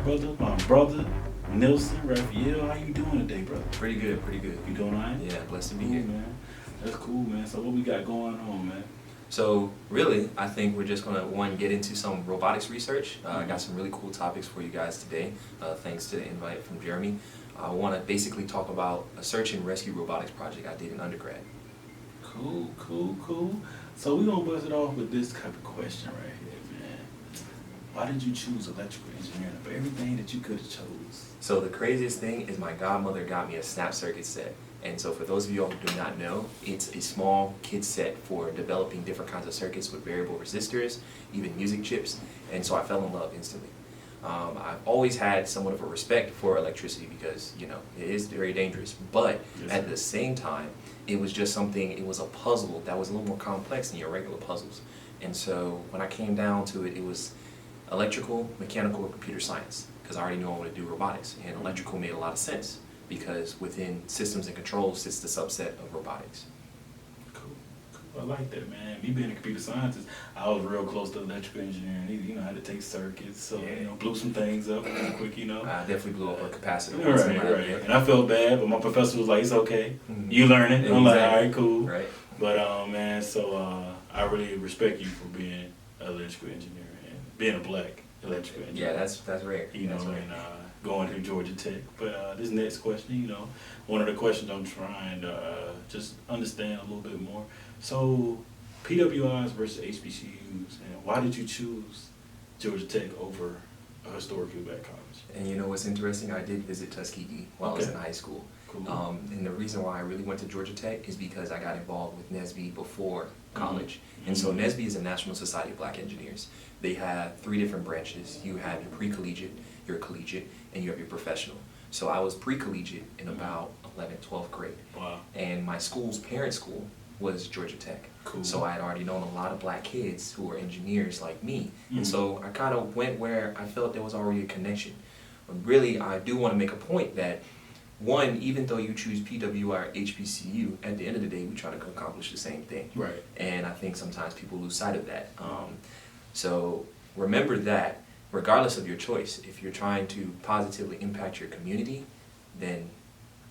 Frat Brother, my brother, Nelson Raphael. How you doing today, brother? Pretty good, pretty good. You doing all right? Yeah, blessed to be Cool, here. man. That's cool, man. So what we got going on, man? So really, I think we're just gonna get into some robotics research. I got some really cool topics for you guys today. Thanks to the invite from Jeremy. I want to basically talk about a search and rescue robotics project I did in undergrad. Cool. So we're gonna bust it off with this type of question right here, man. Why did you choose electrical engineering over everything that you could have chose? So the craziest thing is my godmother got me a snap circuit set. And so for those of you all who do not know, it's a small kit set for developing different kinds of circuits with variable resistors, even music chips, and so I fell in love instantly. I've always had somewhat of a respect for electricity because, you know, it is very dangerous, but at the same time, it was just something, it was a puzzle that was a little more complex than your regular puzzles. And so when I came down to it, it was electrical, mechanical, or computer science, because I already knew I wanted to do robotics, and electrical made a lot of sense because within systems and controls sits the subset of robotics. Cool. I like that, man. Me being a computer scientist, I was real close to electrical engineering. You know, I had to take circuits, so you know, blew some things up real quick. You know, I definitely blew up a capacitor. Right. And I felt bad, but my professor was like, "It's okay, you learn it." Exactly. I'm like, "All right, cool." Right. But man, so I really respect you for being an electrical engineer and being a black electrical engineer. Yeah, that's rare. You know, that's rare. and going through Georgia Tech. But this next question, you know, one of the questions I'm trying to just understand a little bit more. So, PWIs versus HBCU'S, and why did you choose Georgia Tech over a historically black college? And you know what's interesting? I did visit Tuskegee while I was in high school. Cool. And the reason why I really went to Georgia Tech is because I got involved with NSBE before college. And so NSBE is a National Society of Black Engineers. They have 3 different branches. You have your pre-collegiate, your collegiate, and you have your professional. So I was pre-collegiate in about 11th, 12th grade. Wow. And my school's parent school was Georgia Tech. Cool. So I had already known a lot of black kids who were engineers like me. And so I kind of went where I felt there was already a connection. But really, I do want to make a point that one, even though you choose PWI or HBCU, at the end of the day, we try to accomplish the same thing. Right. And I think sometimes people lose sight of that. So remember that regardless of your choice, if you're trying to positively impact your community, then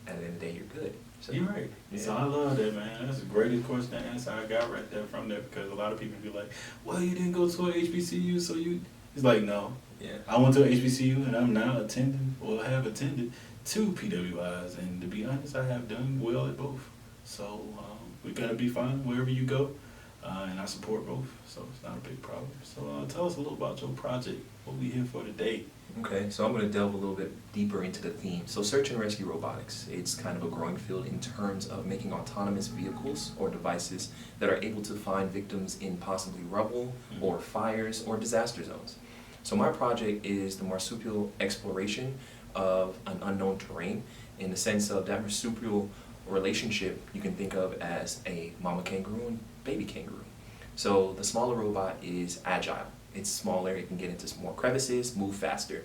at the end of the day, you're good. So, you're right. Yeah. So I love that, man. That's the greatest question to answer I got right there from that, because a lot of people be like, well, you didn't go to an HBCU, so you... It's like, no. Yeah. I went to an HBCU, and I'm now attending, or have attended, 2 PWIs, and to be honest, I have done well at both. So we're going to be fine wherever you go, and I support both, so it's not a big problem. So tell us a little about your project, what we here for today. Okay, so I'm going to delve a little bit deeper into the theme. So search and rescue robotics, it's kind of a growing field in terms of making autonomous vehicles or devices that are able to find victims in possibly rubble or fires or disaster zones. So my project is the marsupial exploration of an unknown terrain in the sense of that marsupial relationship you can think of as a mama kangaroo and baby kangaroo. So the smaller robot is agile. It's smaller, it can get into more crevices, move faster.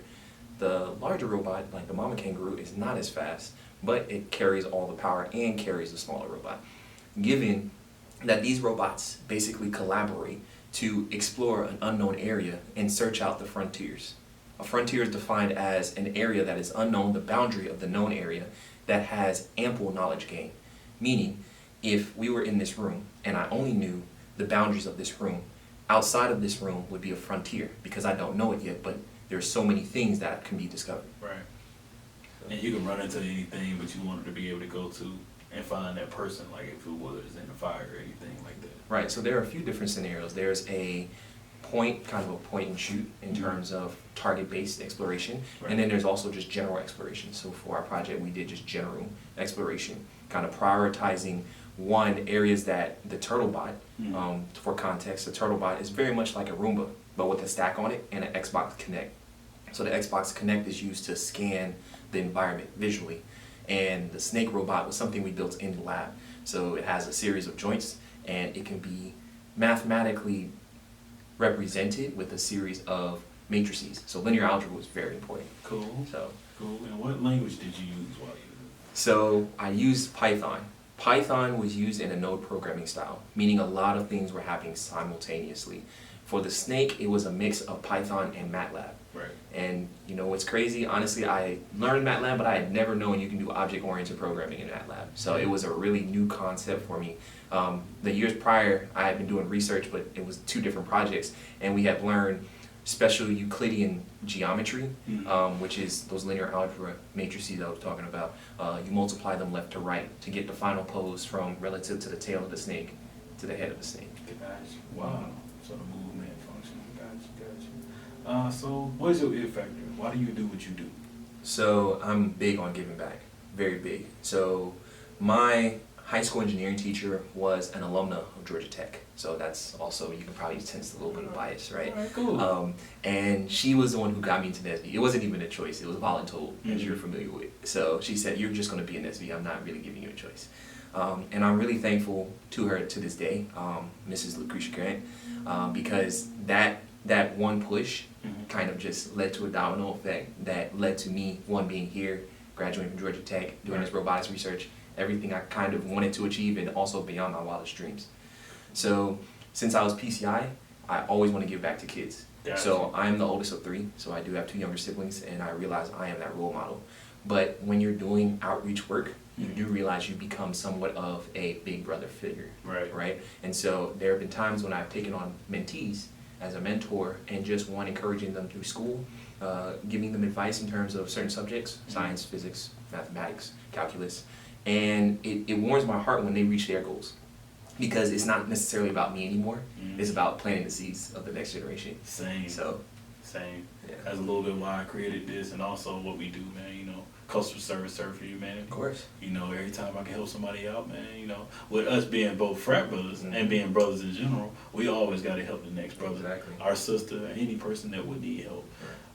The larger robot, like the mama kangaroo, is not as fast, but it carries all the power and carries the smaller robot. Given that these robots basically collaborate to explore an unknown area and search out the frontiers. A frontier is defined as an area that is unknown, the boundary of the known area, that has ample knowledge gain. Meaning, if we were in this room and I only knew the boundaries of this room, outside of this room would be a frontier because I don't know it yet, but there's so many things that can be discovered. Right. And you can run into anything, but you wanted to be able to go to and find that person, like if it was in a fire or anything like that. Right, so there are a few different scenarios. There's a kind of a point and shoot in terms of target-based exploration, and then there's also just general exploration. So for our project, we did just general exploration, kind of prioritizing areas that the TurtleBot, for context, the TurtleBot is very much like a Roomba, but with a stack on it and an Xbox Kinect. So the Xbox Kinect is used to scan the environment visually, and the Snake robot was something we built in the lab. So it has a series of joints, and it can be mathematically represented with a series of matrices. So linear algebra was very important. Cool. So cool. And what language did you use while you? So I used Python. Python was used in a node programming style, meaning a lot of things were happening simultaneously. For the Snake, it was a mix of Python and MATLAB. Right. And you know what's crazy? Honestly, I learned MATLAB, but I had never known you can do object-oriented programming in MATLAB. So it was a really new concept for me. The years prior, I had been doing research, but it was 2 different projects, and we had learned special Euclidean geometry, which is those linear algebra matrices I was talking about. You multiply them left to right to get the final pose from relative to the tail of the snake to the head of the snake. Gotcha. Wow. So the movement function. Gotcha. So what is your it factor? Why do you do what you do? So I'm big on giving back, very big. So my high school engineering teacher was an alumna of Georgia Tech. So that's also, you can probably sense a little bit of bias, right? All right, cool. And she was the one who got me into NSB. It wasn't even a choice, it was voluntold, as you're familiar with. So she said, you're just gonna be in NSB, I'm not really giving you a choice. And I'm really thankful to her to this day, Mrs. Lucretia Grant, because that one push kind of just led to a domino effect that led to me, one, being here, graduating from Georgia Tech, doing this robotics research, everything I kind of wanted to achieve, and also beyond my wildest dreams. So since I was PCI, I always want to give back to kids. Gotcha. So I'm the oldest of 3, so I do have 2 younger siblings, and I realize I am that role model. But when you're doing outreach work, you do realize you become somewhat of a big brother figure, right? And so there have been times when I've taken on mentees as a mentor, and just one, encouraging them through school, giving them advice in terms of certain subjects, science, physics, mathematics, calculus, and it warms my heart when they reach their goals. Because it's not necessarily about me anymore. It's about planting the seeds of the next generation. Same. Yeah. That's a little bit why I created this, and also what we do, man. You know, customer service serve for humanity. Of course. You know, every time I can help somebody out, man. You know, with us being both frat brothers and being brothers in general, we always got to help the next brother, our sister, any person that would need help.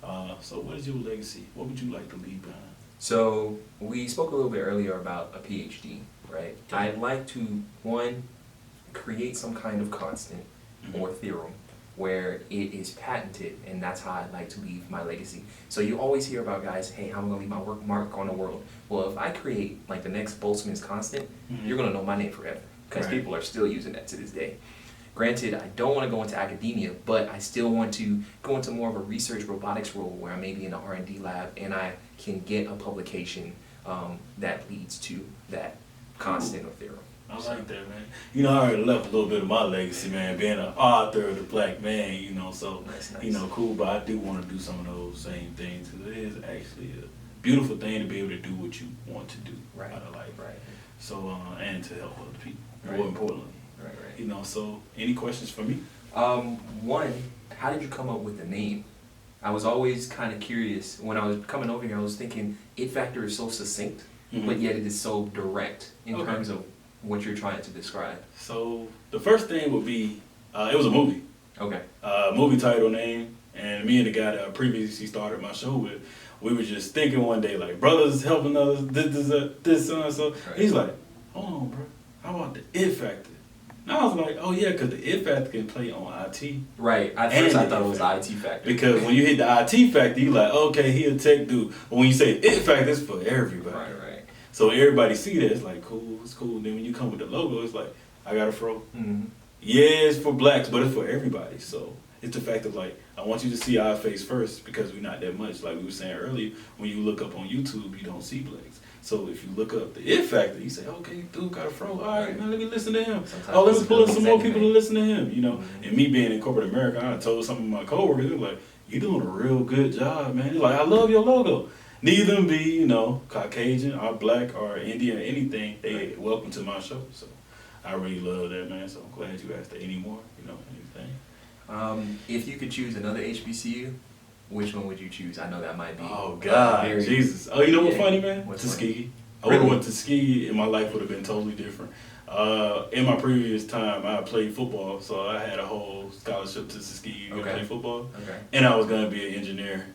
Right. So, what is your legacy? What would you like to leave behind? So we spoke a little bit earlier about a PhD, right? I'd like to, one, create some kind of constant or theorem where it is patented, and that's how I'd like to leave my legacy. So you always hear about guys, hey, I'm gonna leave my mark on the world. Well, if I create like the next Boltzmann's constant, you're gonna know my name forever, because people are still using that to this day. Granted, I don't want to go into academia, but I still want to go into more of a research robotics role where I may be in the R&D lab and I can get a publication that leads to that constant or theorem. I like that, man. You know, I already left a little bit of my legacy, man, being an author of the black man, you know, so, nice. You know, cool, but I do want to do some of those same things, because it is actually a beautiful thing to be able to do what you want to do out of life. Right. So, and to help other people, more importantly. Right. You know, so, any questions for me? One, how did you come up with the name? I was always kind of curious. When I was coming over here, I was thinking, it factor is so succinct, but yet it is so direct in terms of what you're trying to describe. So the first thing would be, it was a movie. Okay. Movie title name, and me and the guy that I previously started my show with, we were just thinking one day, like, brothers helping others, this, so and so. Right. He's like, hold on, bro, how about the it factor? And I was like, oh yeah, because the it factor can play on IT. Right. At first I thought it was the IT factor. Because when you hit the IT factor, you like, okay, he a tech dude. But when you say it factor, it's for everybody. Right. So everybody see that, it's like, cool, it's cool. Then when you come with the logo, it's like, I got a fro. Yeah, it's for blacks, but it's for everybody. So it's the fact of like, I want you to see our face first, because we're not that much. Like we were saying earlier, when you look up on YouTube, you don't see blacks. So if you look up the it factor, you say, okay, dude got a fro. All right, man, let me listen to him. Sometimes let me pull in some more people to listen to him. You know, and me being in corporate America, I told some of my coworkers, they're like, you're doing a real good job, man. They're like, I love your logo. Neither them be, you know, Caucasian or black or Indian or anything, they welcome to my show. So I really love that, man. So I'm glad you asked that anymore, you know, anything. If you could choose another HBCU, which one would you choose? I know that might be. Oh, God, Jesus. Oh, you know what's funny, man? Tuskegee. I would have went to Tuskegee, and my life would have been totally different. In my previous time, I played football, so I had a whole scholarship to Tuskegee to play football. And I was going to be an engineer.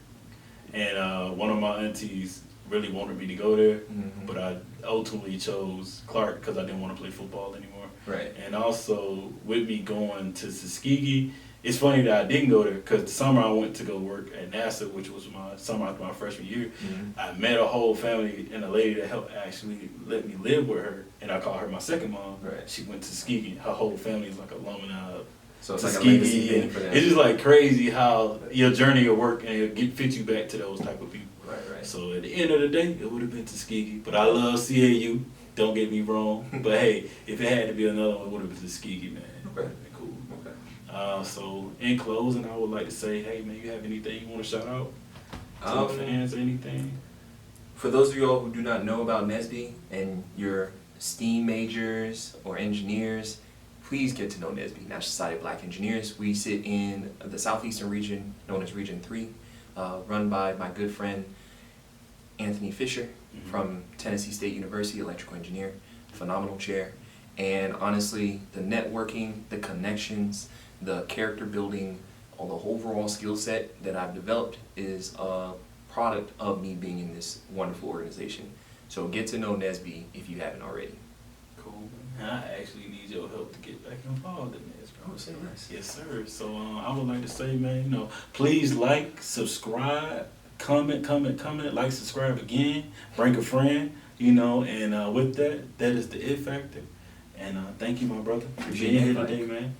And one of my aunties really wanted me to go there, but I ultimately chose Clark because I didn't want to play football anymore. Right. And also, with me going to Tuskegee, it's funny that I didn't go there, because the summer I went to go work at NASA, which was my summer after my freshman year. I met a whole family and a lady that helped actually let me live with her, and I call her my second mom. Right. She went to Tuskegee. Her whole family is like alumni of So it's like a legacy thing for them. It's just like crazy how your journey of work and it'll fit you back to those type of people. Right. So at the end of the day, it would have been Tuskegee. But I love CAU. Don't get me wrong. But hey, if it had to be another one, it would have been Tuskegee, man. Okay. Cool. Okay. So in closing, I would like to say, hey man, you have anything you want to shout out to the fans or anything? For those of you all who do not know about NSBE and your STEAM majors or engineers, please get to know NSBE, National Society of Black Engineers. We sit in the southeastern region, known as Region 3, run by my good friend Anthony Fisher from Tennessee State University, electrical engineer, phenomenal chair. And honestly, the networking, the connections, the character building, all the overall skill set that I've developed is a product of me being in this wonderful organization. So get to know NSBE if you haven't already. Cool. And I actually need your help to get back involved in this, bro. Oh, say less. Yes, sir. So I would like to say, man, please like, subscribe, comment, like, subscribe again, bring a friend, and with that is the it factor. And thank you, my brother, for being here today, man.